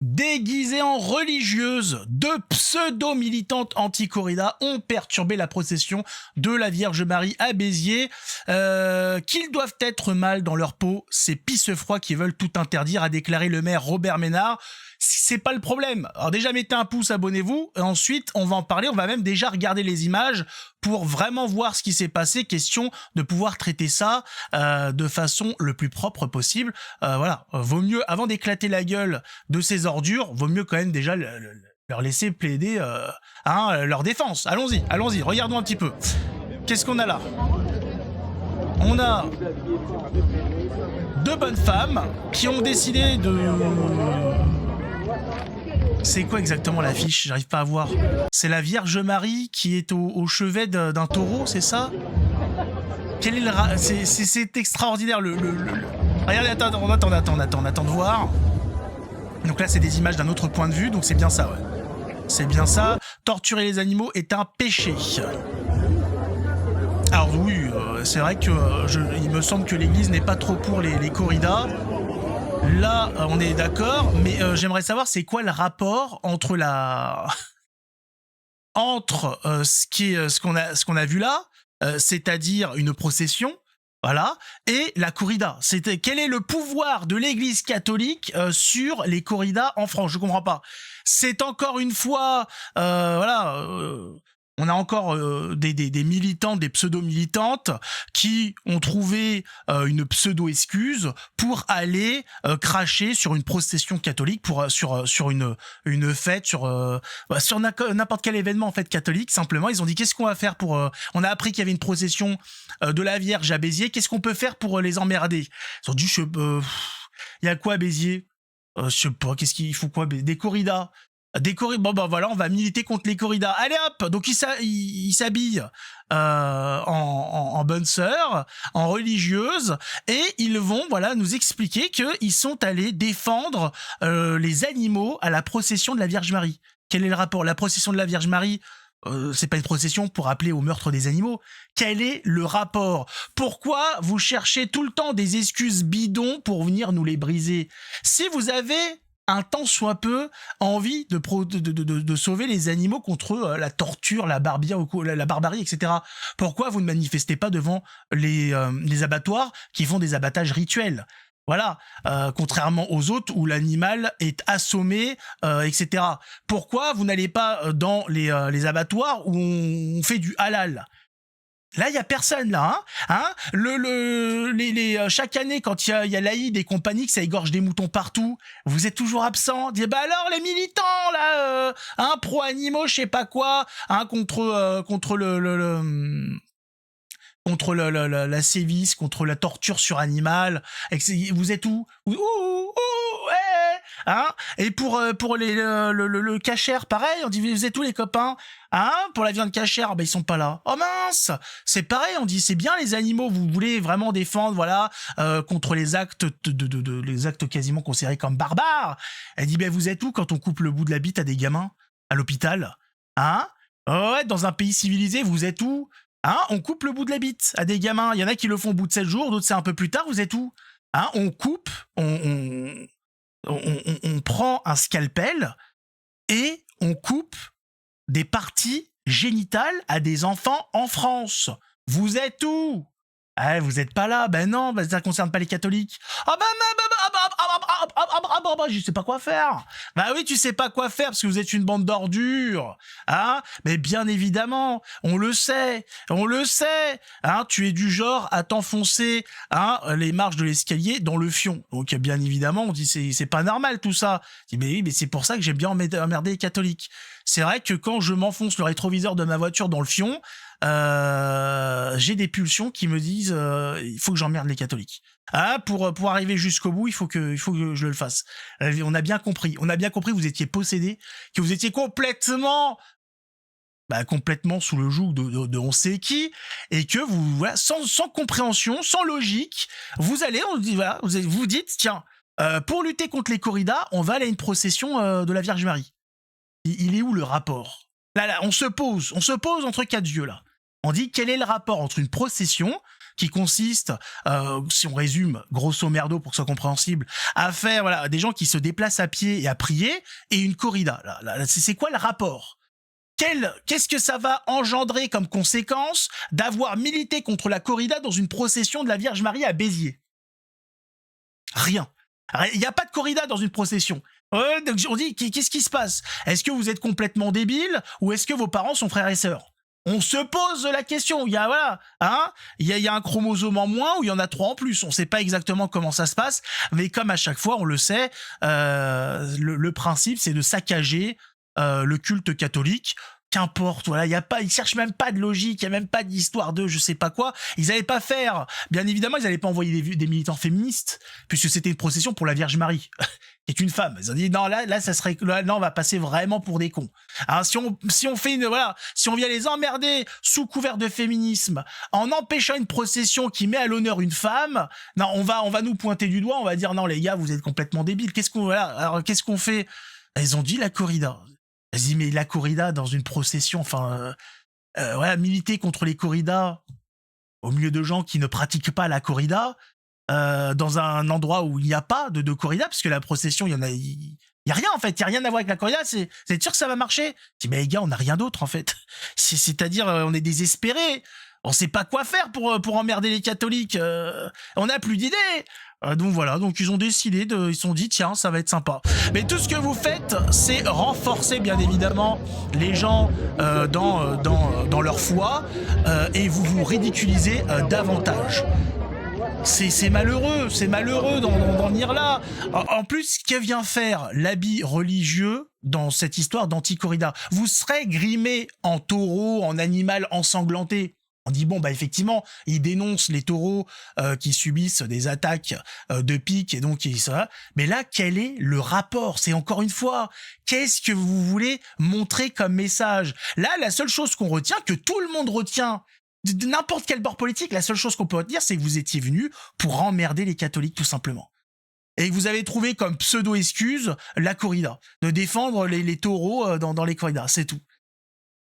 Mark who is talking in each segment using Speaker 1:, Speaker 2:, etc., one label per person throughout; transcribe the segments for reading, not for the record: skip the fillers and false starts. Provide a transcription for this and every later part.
Speaker 1: Déguisées en religieuses, deux pseudo-militantes anti-corrida ont perturbé la procession de la Vierge Marie à Béziers. Qu'ils doivent être mal dans leur peau, ces pisse-froids qui veulent tout interdire, a déclaré le maire Robert Ménard. C'est pas le problème. Alors déjà, mettez un pouce, abonnez-vous. Ensuite, on va en parler. On va même déjà regarder les images pour vraiment voir ce qui s'est passé. Question de pouvoir traiter ça de façon le plus propre possible. Voilà, vaut mieux, avant d'éclater la gueule de ces ordures, vaut mieux quand même déjà leur laisser plaider leur défense. Allons-y, regardons un petit peu. Qu'est-ce qu'on a là? On a deux bonnes femmes qui ont décidé de... C'est quoi exactement l'affiche? J'arrive pas à voir. C'est la Vierge Marie qui est au chevet d'un taureau, c'est ça? Quel est le... C'est extraordinaire Regardez, attends de voir. Donc là, c'est des images d'un autre point de vue, donc c'est bien ça, ouais. C'est bien ça. Torturer les animaux est un péché. Alors oui, c'est vrai que il me semble que l'église n'est pas trop pour les corridas. Là, on est d'accord, mais j'aimerais savoir c'est quoi le rapport entre ce qu'on a vu là, c'est-à-dire une procession, voilà, et la corrida. Quel est le pouvoir de l'Église catholique sur les corridas en France? Je comprends pas. C'est encore une fois, on a encore des militantes, des pseudo-militantes qui ont trouvé une pseudo-excuse pour aller cracher sur une procession catholique, sur une fête, sur n'importe quel événement en fait catholique. Simplement, ils ont dit qu'est-ce qu'on va faire pour... on a appris qu'il y avait une procession de la Vierge à Béziers. Qu'est-ce qu'on peut faire pour les emmerder? Ils ont dit, il y a quoi à Béziers? Je sais pas, qu'est-ce qu'il faut quoi? Des corridas. Bon bah voilà, on va militer contre les corridas. Allez hop, donc ils s'habillent en bonne sœur, en religieuse, et ils vont nous expliquer qu'ils sont allés défendre les animaux à la procession de la Vierge Marie. Quel est le rapport? La procession de la Vierge Marie, c'est pas une procession pour appeler au meurtre des animaux. Quel est le rapport? Pourquoi vous cherchez tout le temps des excuses bidons pour venir nous les briser? Si vous avez un tant soit peu envie de sauver les animaux contre la torture, la barbarie, etc. Pourquoi vous ne manifestez pas devant les abattoirs qui font des abattages rituels? Voilà, contrairement aux autres où l'animal est assommé, etc. Pourquoi vous n'allez pas dans les abattoirs où on fait du halal? Là, il y a personne là, chaque année quand il y a l'Aïd et compagnie que ça égorge des moutons partout, vous êtes toujours absent. Dites bah alors les militants là, pro animaux, je sais pas quoi, contre la sévice, contre la torture sur animal. Vous êtes où? Et pour le cachère, pareil, on dit vous êtes où les copains? Pour la viande cachère, ils sont pas là. Oh mince, c'est pareil, on dit c'est bien les animaux, vous voulez vraiment défendre, voilà, contre les actes les actes quasiment considérés comme barbares. Elle dit vous êtes où quand on coupe le bout de la bite à des gamins à l'hôpital? Ouais, dans un pays civilisé, vous êtes où? On coupe le bout de la bite à des gamins. Il y en a qui le font au bout de 7 jours, d'autres c'est un peu plus tard. Vous êtes où? On coupe, on prend un scalpel et on coupe des parties génitales à des enfants en France. Vous êtes où? Vous êtes pas là. Non, ça concerne pas les catholiques. Je sais pas quoi faire. Oui, tu sais pas quoi faire parce que vous êtes une bande d'ordures. Mais bien évidemment, on le sait. Tu es du genre à t'enfoncer les marches de l'escalier dans le fion. Donc bien évidemment, on dit c'est pas normal tout ça. Je dis, mais c'est pour ça que j'aime bien emmerder les catholiques. C'est vrai que quand je m'enfonce le rétroviseur de ma voiture dans le fion, j'ai des pulsions qui me disent il faut que j'emmerde les catholiques. Pour arriver jusqu'au bout, il faut que je le fasse. On a bien compris, vous étiez possédé, que vous étiez complètement sous le joug de on sait qui, et que vous sans compréhension, sans logique, vous dites tiens, pour lutter contre les corridas, on va aller à une procession de la Vierge Marie. Il est où le rapport? Là, on se pose entre quatre yeux là. On dit quel est le rapport entre une procession qui consiste, si on résume grosso merdo pour que ce soit compréhensible, à faire voilà des gens qui se déplacent à pied et à prier, et une corrida. Là, c'est quoi le rapport? Qu'est-ce que ça va engendrer comme conséquence d'avoir milité contre la corrida dans une procession de la Vierge Marie à Béziers? Rien. Il n'y a pas de corrida dans une procession. Donc on dit, qu'est-ce qui se passe? Est-ce que vous êtes complètement débile ou est-ce que vos parents sont frères et sœurs? On se pose la question. Il y a voilà, hein, il y a un chromosome en moins ou il y en a 3 en plus. On ne sait pas exactement comment ça se passe, mais comme à chaque fois, on le sait, le principe c'est de saccager le culte catholique. Qu'importe, voilà, ils cherchent même pas de logique, il y a même pas d'histoire de je sais pas quoi. Ils allaient pas faire, bien évidemment, ils allaient pas envoyer des militants féministes, puisque c'était une procession pour la Vierge Marie, qui est une femme. Ils ont dit non, là, ça serait, là, on va passer vraiment pour des cons. Hein, si on fait si on vient les emmerder sous couvert de féminisme, en empêchant une procession qui met à l'honneur une femme, non, on va nous pointer du doigt, on va dire non les gars, vous êtes complètement débiles. Qu'est-ce qu'on fait? Ils ont dit la corrida. Vas-y, mais la corrida dans une procession, enfin, voilà, militer contre les corridas au milieu de gens qui ne pratiquent pas la corrida, dans un endroit où il n'y a pas de corrida, parce que la procession, il y a rien en fait, il y a rien à voir avec la corrida. C'est sûr que ça va marcher? Je dis, mais les gars, on n'a rien d'autre en fait. C'est-à-dire, on est désespérés. On sait pas quoi faire pour emmerder les catholiques. On n'a plus d'idées. Donc voilà, donc ils ont décidé, ils se sont dit tiens ça va être sympa. Mais tout ce que vous faites, c'est renforcer bien évidemment les gens dans leur foi et vous ridiculisez davantage. C'est malheureux d'en venir là. En plus, que vient faire l'habit religieux dans cette histoire d'anti-corrida? Vous serez grimé en taureau, en animal ensanglanté. On dit bon bah effectivement ils dénoncent les taureaux qui subissent des attaques de pique et donc ça. Mais là quel est le rapport? C'est encore une fois, qu'est-ce que vous voulez montrer comme message? Là la seule chose qu'on retient, que tout le monde retient de n'importe quel bord politique, la seule chose qu'on peut retenir, c'est que vous étiez venus pour emmerder les catholiques tout simplement. Et que vous avez trouvé comme pseudo-excuse la corrida, de défendre les taureaux dans les corridas, c'est tout.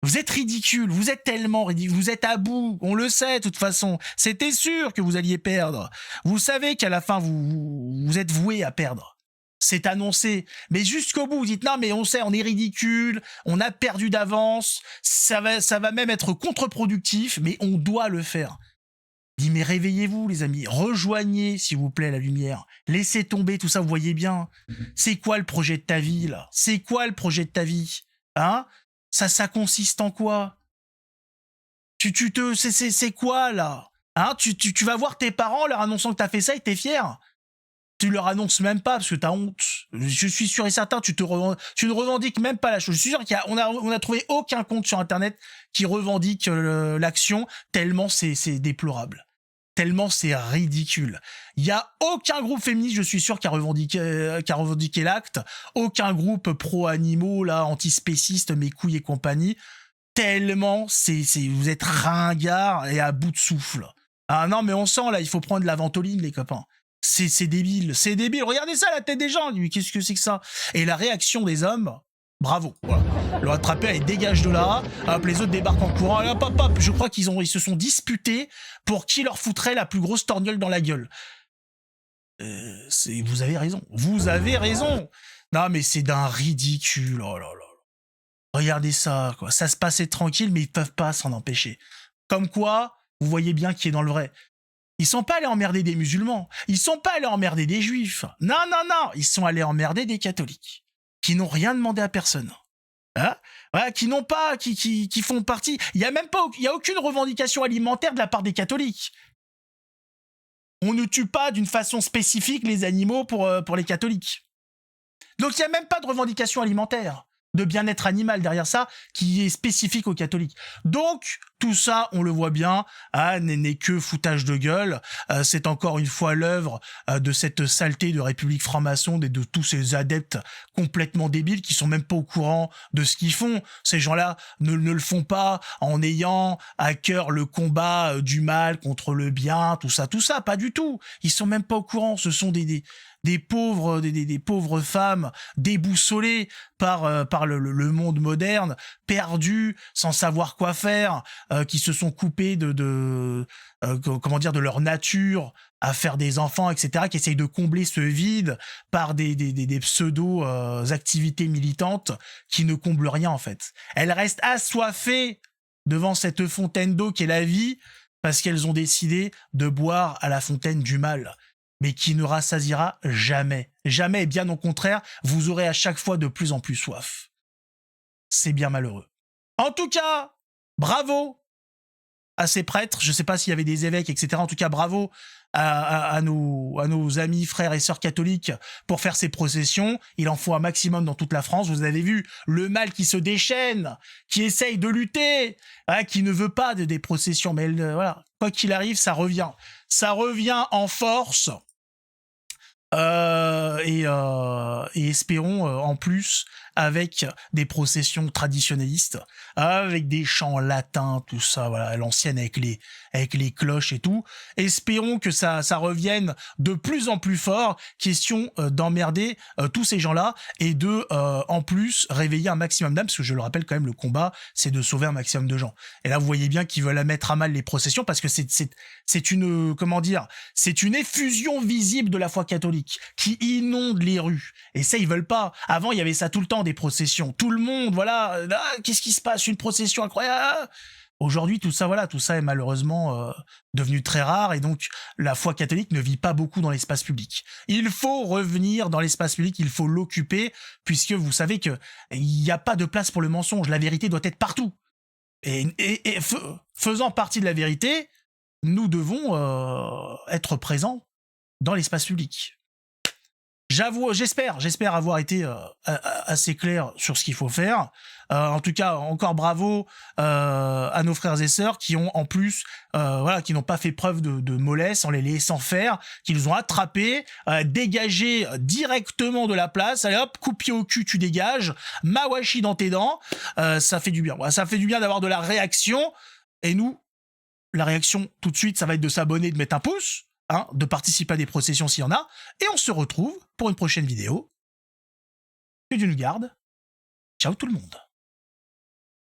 Speaker 1: Vous êtes ridicule, vous êtes tellement ridicule, vous êtes à bout, on le sait de toute façon. C'était sûr que vous alliez perdre. Vous savez qu'à la fin, vous êtes voué à perdre. C'est annoncé. Mais jusqu'au bout, vous dites non mais on sait, on est ridicule, on a perdu d'avance, ça va même être contre-productif, mais on doit le faire. Dis mais réveillez-vous les amis, rejoignez s'il vous plaît la lumière, laissez tomber tout ça, vous voyez bien. C'est quoi le projet de ta vie là? C'est quoi le projet de ta vie? Hein? Ça consiste en quoi? C'est quoi là? Hein, tu vas voir tes parents leur annonçant que t'as fait ça et t'es fier? Tu leur annonces même pas parce que t'as honte. Je suis sûr et certain, tu ne revendiques même pas la chose. Je suis sûr on a trouvé aucun compte sur internet qui revendique l'action, tellement c'est déplorable. Tellement c'est ridicule. Il y a aucun groupe féministe, je suis sûr, qui a revendiqué l'acte. Aucun groupe pro-animaux, là, antispécistes, mes couilles et compagnie. Tellement vous êtes ringards et à bout de souffle. Ah non, mais on sent, là, il faut prendre de la ventoline, les copains. C'est débile. Regardez ça, la tête des gens. Lui, qu'est-ce que c'est que ça? Et la réaction des hommes, bravo. Voilà. Le rattrapé, allez, dégage de là. Hop, les autres débarquent en courant. Hop, hop, hop. Je crois qu'ils se sont disputés pour qui leur foutrait la plus grosse torgnole dans la gueule. Vous avez raison. Vous avez raison. Non, mais c'est d'un ridicule. Oh là là. Regardez ça, quoi. Ça se passait tranquille, mais ils peuvent pas s'en empêcher. Comme quoi, vous voyez bien qui est dans le vrai. Ils sont pas allés emmerder des musulmans. Ils sont pas allés emmerder des juifs. Non, non, non. Ils sont allés emmerder des catholiques. Qui n'ont rien demandé à personne. Hein? Voilà, qui n'ont pas, qui font partie. Il y a aucune revendication alimentaire de la part des catholiques. On ne tue pas d'une façon spécifique les animaux pour les catholiques. Donc il y a même pas de revendication alimentaire, de bien-être animal derrière ça, qui est spécifique aux catholiques. Donc, tout ça, on le voit bien, n'est que foutage de gueule. C'est encore une fois l'œuvre de cette saleté de République franc-maçon, de tous ces adeptes complètement débiles qui sont même pas au courant de ce qu'ils font. Ces gens-là ne le font pas en ayant à cœur le combat du mal contre le bien, tout ça, pas du tout. Ils sont même pas au courant. Ce sont des des pauvres femmes déboussolées par le monde moderne, perdues, sans savoir quoi faire, qui se sont coupées de leur nature à faire des enfants, etc., qui essayent de combler ce vide par des pseudo activités militantes qui ne comblent rien en fait. Elles restent assoiffées devant cette fontaine d'eau qu'est la vie, parce qu'elles ont décidé de boire à la fontaine du mal, mais qui ne rassasiera jamais. Jamais, et bien au contraire, vous aurez à chaque fois de plus en plus soif. C'est bien malheureux. En tout cas, bravo à ces prêtres, je ne sais pas s'il y avait des évêques, etc. En tout cas, bravo à nos amis, frères et sœurs catholiques pour faire ces processions. Il en faut un maximum dans toute la France. Vous avez vu le mal qui se déchaîne, qui essaye de lutter, hein, qui ne veut pas des processions. Mais voilà, quoi qu'il arrive, ça revient. Ça revient en force. Et espérons en plus avec des processions traditionnalistes, avec des chants latins, tout ça, voilà, à l'ancienne avec les cloches et tout. Espérons que ça revienne de plus en plus fort, question d'emmerder tous ces gens-là et de en plus réveiller un maximum d'âmes, parce que je le rappelle quand même, le combat c'est de sauver un maximum de gens. Et là vous voyez bien qu'ils veulent mettre à mal les processions parce que c'est une, comment dire, c'est une effusion visible de la foi catholique qui inonde les rues. Et ça, ils veulent pas. Avant, il y avait ça tout le temps, des processions. Tout le monde, voilà, qu'est-ce qui se passe? Une procession incroyable. Aujourd'hui, tout ça, voilà, tout ça est malheureusement devenu très rare et donc la foi catholique ne vit pas beaucoup dans l'espace public. Il faut revenir dans l'espace public, il faut l'occuper, puisque vous savez que il n'y a pas de place pour le mensonge. La vérité doit être partout. Et faisant partie de la vérité, nous devons être présents dans l'espace public. J'espère avoir été assez clair sur ce qu'il faut faire. En tout cas, encore bravo à nos frères et sœurs qui ont en plus, voilà, qui n'ont pas fait preuve de mollesse en les laissant faire, qui nous ont attrapés, dégagés directement de la place. Allez hop, coup de pied au cul, tu dégages, mawashi dans tes dents. Ça fait du bien. Voilà, ça fait du bien d'avoir de la réaction. Et nous, la réaction tout de suite, ça va être de s'abonner, de mettre un pouce. Hein, de participer à des processions s'il y en a, et on se retrouve pour une prochaine vidéo. Que Dieu nous garde. Ciao tout le monde.